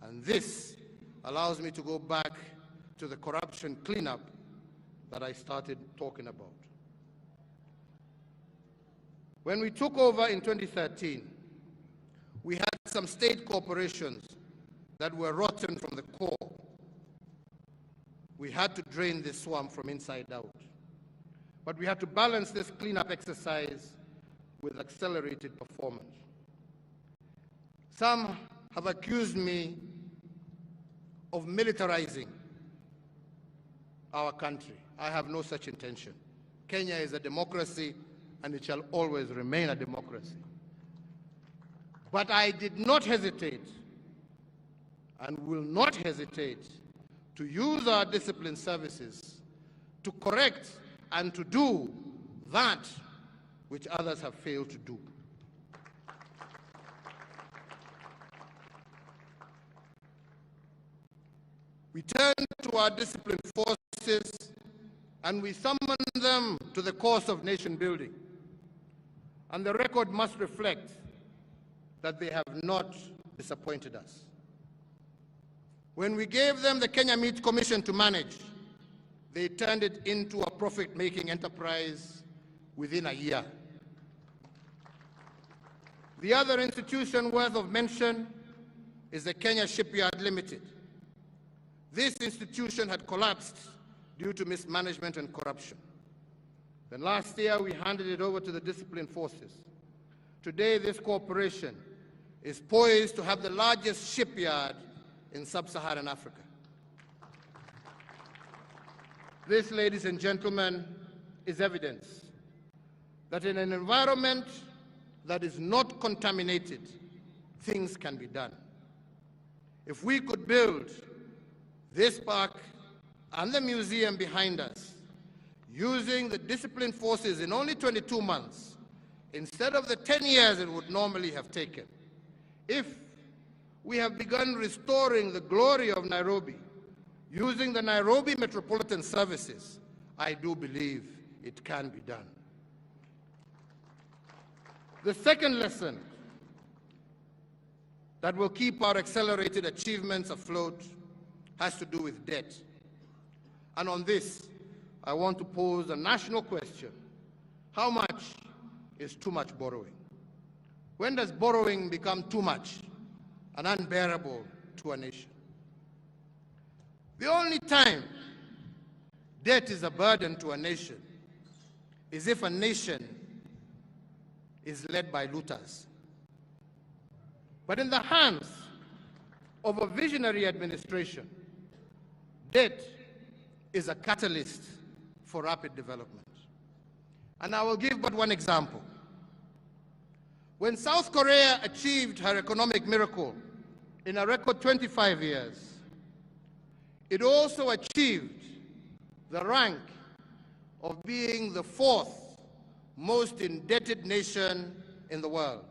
And this allows me to go back to the corruption cleanup that I started talking about. When we took over in 2013, we had some state corporations that were rotten from the core. We had to drain this swamp from inside out. But we had to balance this cleanup exercise with accelerated performance. Some have accused me of militarizing our country. I have no such intention. Kenya is a democracy, and it shall always remain a democracy. But I did not hesitate and will not hesitate to use our discipline services to correct and to do that which others have failed to do. We turn to our disciplined forces and we summon them to the cause of nation building. And the record must reflect that they have not disappointed us. When we gave them the Kenya Meat Commission to manage, they turned it into a profit-making enterprise within a year. The other institution worth of mention is the Kenya Shipyard Limited. This institution had collapsed due to mismanagement and corruption. Then last year, we handed it over to the disciplined forces. Today, this corporation is poised to have the largest shipyard in sub-Saharan Africa. This, ladies and gentlemen, is evidence that in an environment that is not contaminated, things can be done. If we could build this park and the museum behind us using the disciplined forces in only 22 months, instead of the 10 years it would normally have taken, if we have begun restoring the glory of Nairobi using the Nairobi Metropolitan Services, I do believe it can be done. The second lesson that will keep our accelerated achievements afloat has to do with debt. And on this, I want to pose a national question. How much is too much borrowing? When does borrowing become too much and unbearable to a nation? The only time debt is a burden to a nation is if a nation is led by looters. But in the hands of a visionary administration, debt is a catalyst for rapid development. And I will give but one example. When South Korea achieved her economic miracle in a record 25 years, it also achieved the rank of being the fourth most indebted nation in the world.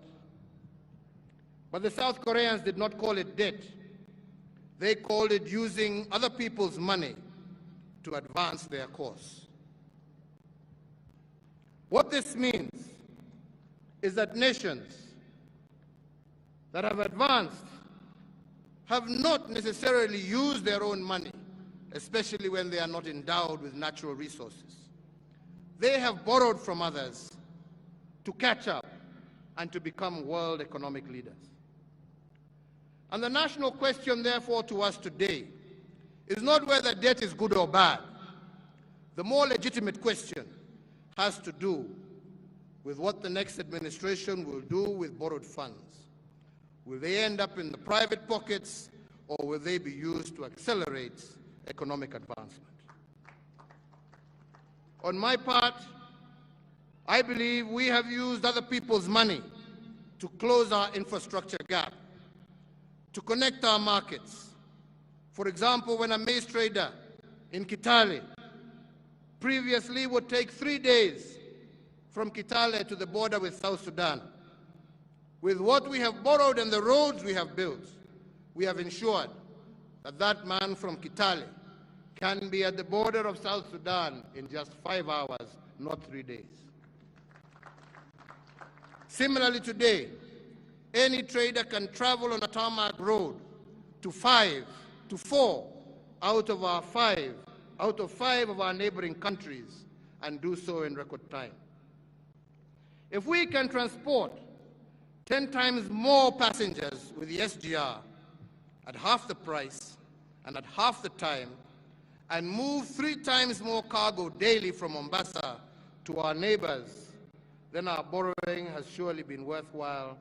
But the South Koreans did not call it debt. They called it using other people's money to advance their cause. What this means is that nations that have advanced have not necessarily used their own money, especially when they are not endowed with natural resources. They have borrowed from others to catch up and to become world economic leaders. And the national question, therefore, to us today is not whether debt is good or bad. The more legitimate question has to do with what the next administration will do with borrowed funds. Will they end up in the private pockets, or will they be used to accelerate economic advancement? On my part, I believe we have used other people's money to close our infrastructure gap, to connect our markets. For example, when a maize trader in Kitale previously would take 3 days from Kitale to the border with South Sudan, with what we have borrowed and the roads we have built, we have ensured that that man from Kitale can be at the border of South Sudan in just 5 hours, not 3 days. Similarly today, any trader can travel on a tarmac road to 4 out of 5 of our neighboring countries and do so in record time. If we can transport 10 times more passengers with the SGR at half the price and at half the time, and move 3 times more cargo daily from Mombasa to our neighbors, then our borrowing has surely been worthwhile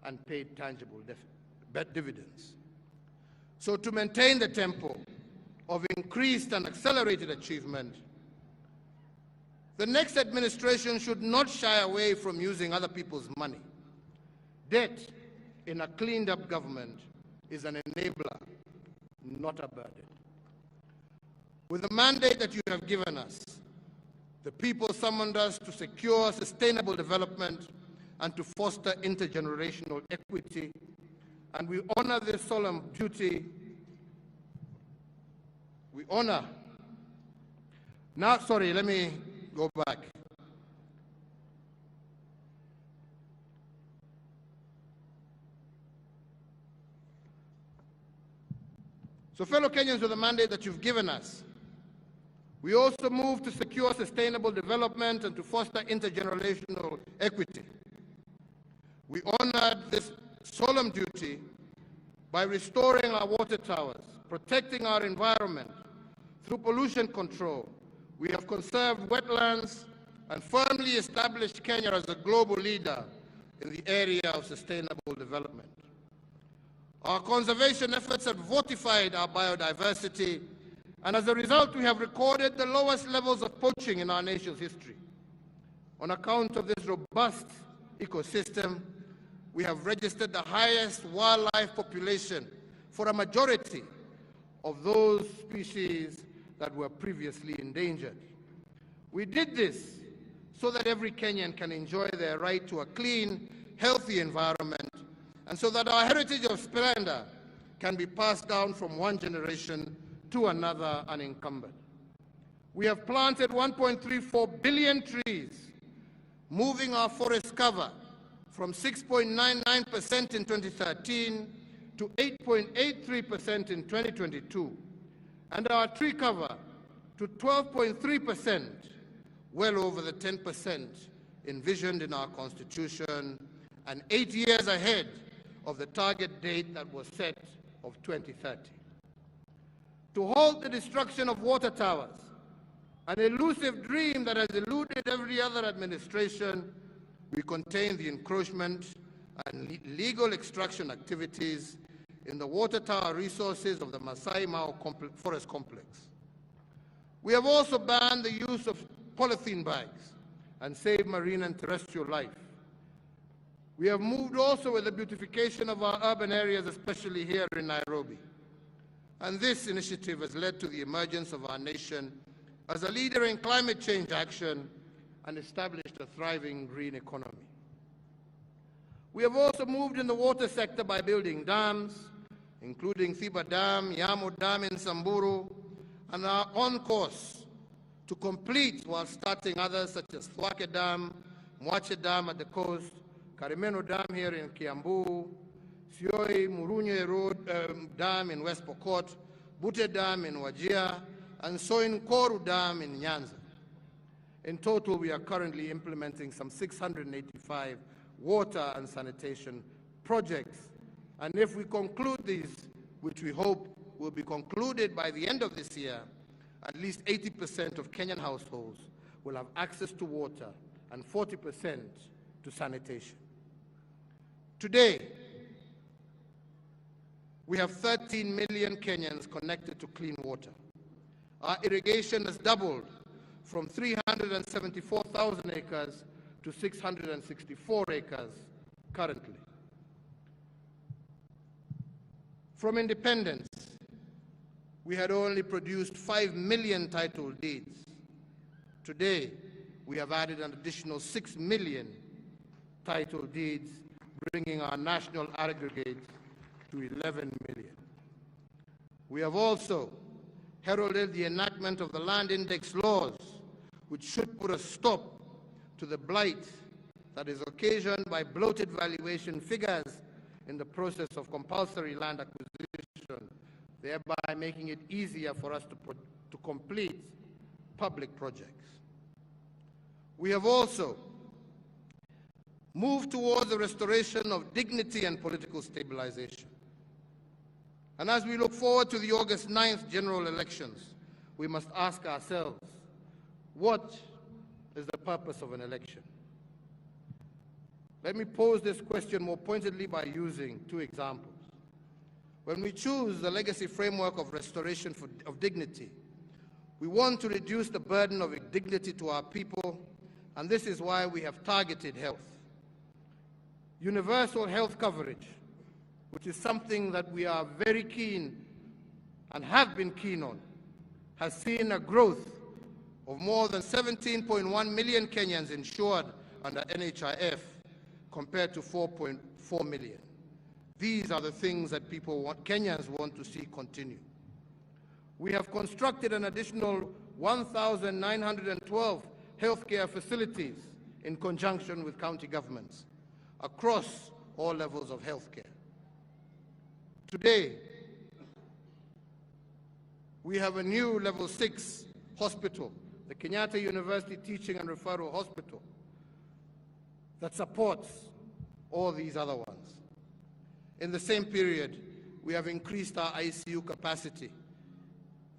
and paid tangible dividends. So to maintain the tempo of increased and accelerated achievement, the next administration should not shy away from using other people's money. Debt in a cleaned-up government is an enabler, not a burden. With the mandate that you have given us, the people summoned us to secure sustainable development and to foster intergenerational equity, and we honor this solemn duty. We honor. Now, sorry, let me go back. So, fellow Kenyans, with the mandate that you've given us, we also move to secure sustainable development and to foster intergenerational equity. We honored this solemn duty by restoring our water towers, protecting our environment through pollution control. We have conserved wetlands and firmly established Kenya as a global leader in the area of sustainable development. Our conservation efforts have fortified our biodiversity, and as a result, we have recorded the lowest levels of poaching in our nation's history. On account of this robust ecosystem, we have registered the highest wildlife population for a majority of those species that were previously endangered. We did this so that every Kenyan can enjoy their right to a clean, healthy environment, and so that our heritage of splendor can be passed down from one generation to another unencumbered. We have planted 1.34 billion trees, moving our forest cover from 6.99% in 2013 to 8.83% in 2022, and our tree cover to 12.3%, well over the 10% envisioned in our Constitution, and 8 years ahead of the target date that was set of 2030. To halt the destruction of water towers, an elusive dream that has eluded every other administration, we contain the encroachment and legal extraction activities in the water tower resources of the Masai Mara Forest Complex. We have also banned the use of polythene bags and saved marine and terrestrial life. We have moved also with the beautification of our urban areas, especially here in Nairobi. And this initiative has led to the emergence of our nation as a leader in climate change action and established a thriving green economy. We have also moved in the water sector by building dams, including Thiba Dam, Yamo Dam in Samburu, and are on course to complete while starting others such as Thwake Dam, Mwache Dam at the coast, Karimeno Dam here in Kiambu, Sioi Murunye Road Dam in West Pokot, Bute Dam in Wajir, and Soin-Koru Dam in Nyanza. In total, we are currently implementing some 685 water and sanitation projects. And if we conclude these, which we hope will be concluded by the end of this year, at least 80% of Kenyan households will have access to water and 40% to sanitation. Today, we have 13 million Kenyans connected to clean water. Our irrigation has doubled from 374,000 acres to 664 acres currently. From independence, we had only produced 5 million title deeds. Today, we have added an additional 6 million title deeds, bringing our national aggregate to 11 million. We have also heralded the enactment of the Land Index laws, which should put a stop to the blight that is occasioned by bloated valuation figures in the process of compulsory land acquisition, thereby making it easier for us to complete public projects. We have also moved towards the restoration of dignity and political stabilization. And as we look forward to the August 9th general elections, we must ask ourselves, what is the purpose of an election? Let me pose this question more pointedly by using two examples. When we choose the legacy framework of restoration of dignity, we want to reduce the burden of dignity to our people, and this is why we have targeted health. Universal health coverage, which is something that we are very keen and have been keen on, has seen a growth of more than 17.1 million Kenyans insured under NHIF compared to 4.4 million. These are the things that Kenyans want to see continue. We have constructed an additional 1,912 healthcare facilities in conjunction with county governments across all levels of healthcare. Today, we have a new level 6 hospital, the Kenyatta University Teaching and Referral Hospital, that supports all these other ones. In the same period, we have increased our ICU capacity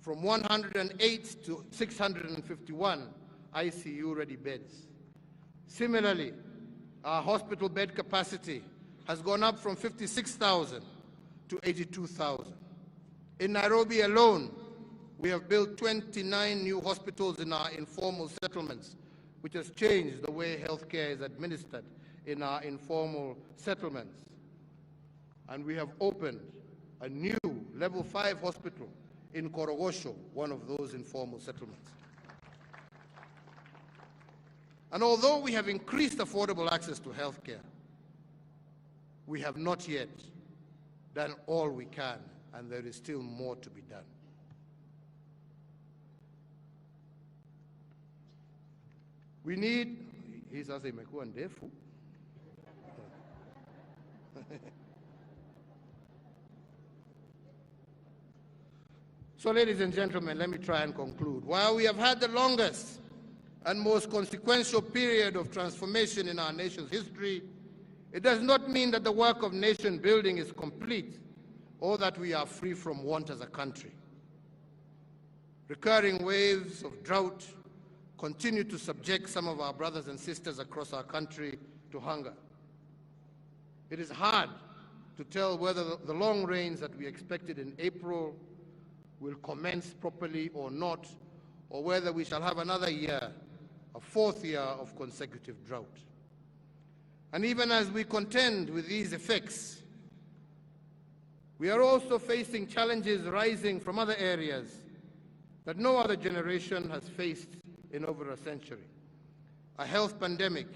from 108 to 651 ICU-ready beds. Similarly, our hospital bed capacity has gone up from 56,000 to 82,000. In Nairobi alone, we have built 29 new hospitals in our informal settlements, which has changed the way healthcare is administered in our informal settlements. And we have opened a new level 5 hospital in Korogosho, one of those informal settlements. And although we have increased affordable access to healthcare, we have not yet done all we can, and there is still more to be done. We need, hii sasa imekuwa ndefu. So ladies and gentlemen, let me try and conclude. While we have had the longest and most consequential period of transformation in our nation's history, it does not mean that the work of nation building is complete or that we are free from want as a country. Recurring waves of drought continue to subject some of our brothers and sisters across our country to hunger. It is hard to tell whether the long rains that we expected in April will commence properly or not, or whether we shall have another year, a fourth year of consecutive drought. And even as we contend with these effects, we are also facing challenges rising from other areas that no other generation has faced in over a century. A health pandemic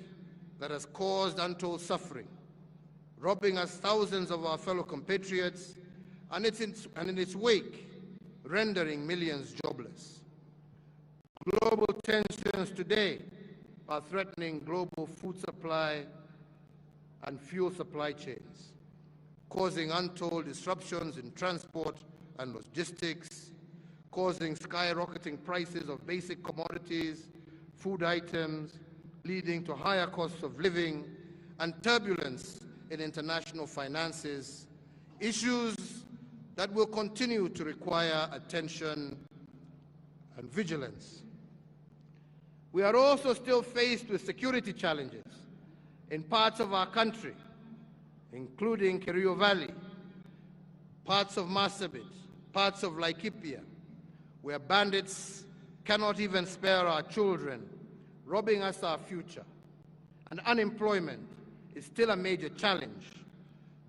that has caused untold suffering, robbing us thousands of our fellow compatriots, and in its wake, rendering millions jobless. Global tensions today are threatening global food supply and fuel supply chains, causing untold disruptions in transport and logistics, causing skyrocketing prices of basic commodities, food items, leading to higher costs of living and turbulence in international finances, issues that will continue to require attention and vigilance. We are also still faced with security challenges in parts of our country, including Kerio Valley, parts of Marsabit, parts of Laikipia, where bandits cannot even spare our children, robbing us our future. And unemployment is still a major challenge,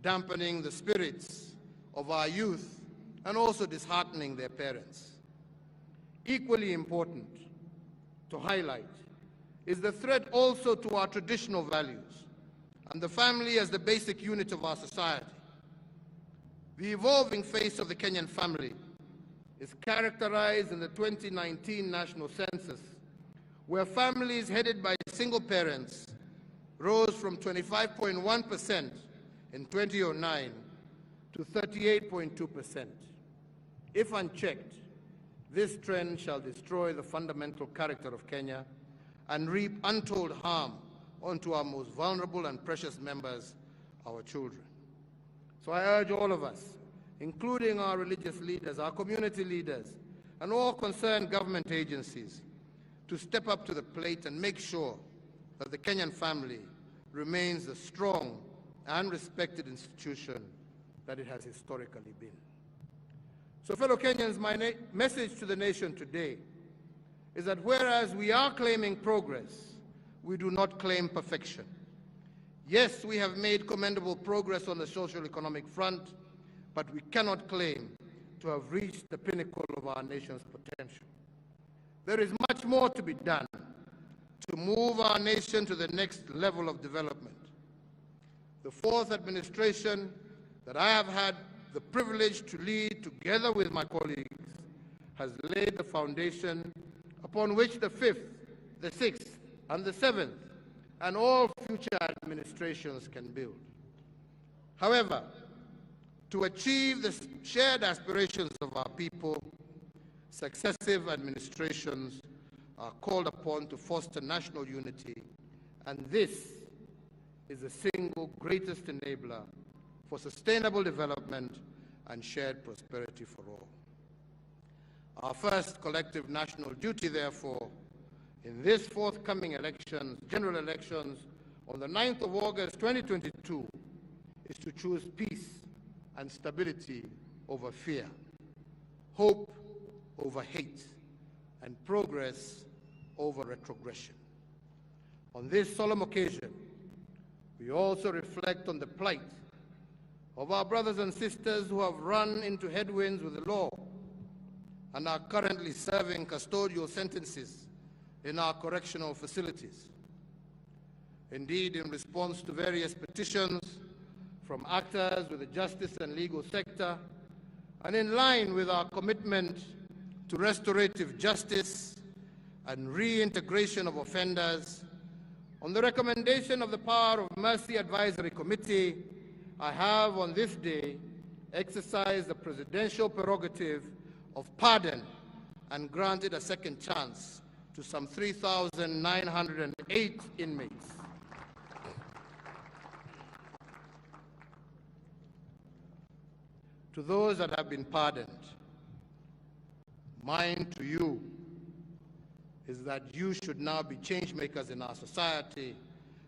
dampening the spirits of our youth and also disheartening their parents. Equally important to highlight is the threat also to our traditional values and the family as the basic unit of our society. The evolving face of the Kenyan family is characterized in the 2019 national census, where families headed by single parents rose from 25.1% in 2009 to 38.2%. If unchecked, this trend shall destroy the fundamental character of Kenya and reap untold harm onto our most vulnerable and precious members, our children. So I urge all of us, including our religious leaders, our community leaders, and all concerned government agencies to step up to the plate and make sure that the Kenyan family remains a strong and respected institution that it has historically been. So, fellow Kenyans, my message to the nation today is that whereas we are claiming progress, we do not claim perfection. Yes, we have made commendable progress on the socio-economic front, but we cannot claim to have reached the pinnacle of our nation's potential. There is much more to be done to move our nation to the next level of development. The fourth administration that I have had the privilege to lead together with my colleagues has laid the foundation upon which the fifth, the sixth, and the seventh, and all future administrations can build. However, to achieve the shared aspirations of our people, successive administrations are called upon to foster national unity, and this is the single greatest enabler for sustainable development and shared prosperity for all. Our first collective national duty, therefore, in this forthcoming elections, general elections, on the 9th of August 2022, is to choose peace and stability over fear, hope over hate, and progress over retrogression. On this solemn occasion, we also reflect on the plight of our brothers and sisters who have run into headwinds with the law and are currently serving custodial sentences in our correctional facilities. Indeed, in response to various petitions from actors with the justice and legal sector, and in line with our commitment to restorative justice and reintegration of offenders, on the recommendation of the Power of Mercy Advisory Committee, I have on this day exercised the presidential prerogative of pardon and granted a second chance to some 3,908 inmates. To those that have been pardoned, mine to you is that you should now be change makers in our society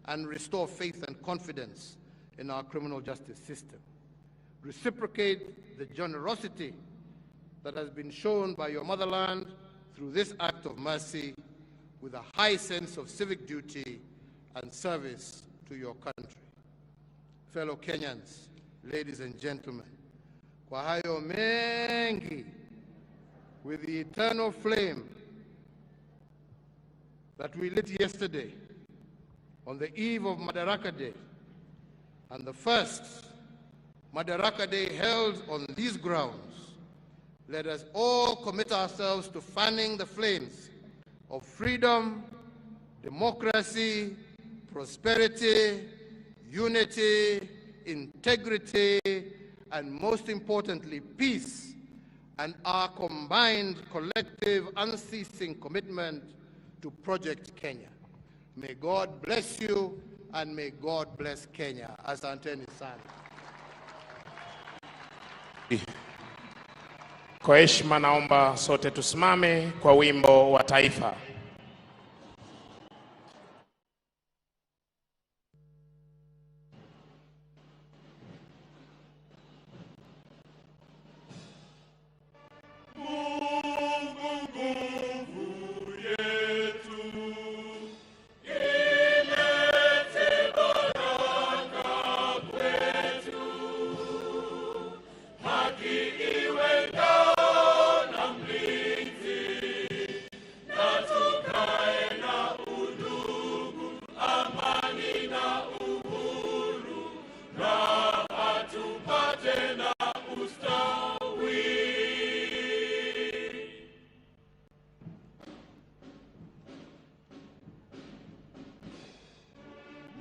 and restore faith and confidence in our criminal justice system. Reciprocate the generosity that has been shown by your motherland through this act of mercy with a high sense of civic duty and service to your country. Fellow Kenyans, ladies and gentlemen, kwa hayo mengi, with the eternal flame that we lit yesterday on the eve of Madaraka Day, and the first Madaraka Day held on these grounds, let us all commit ourselves to fanning the flames of freedom, democracy, prosperity, unity, integrity, and most importantly, peace, and our combined, collective, unceasing commitment to Project Kenya. May God bless you, and may God bless Kenya. Asanteni sana. Kwa heshima naomba sote tusimame kwa wimbo wa taifa.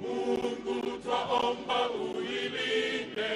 Mungu twaomba uilinde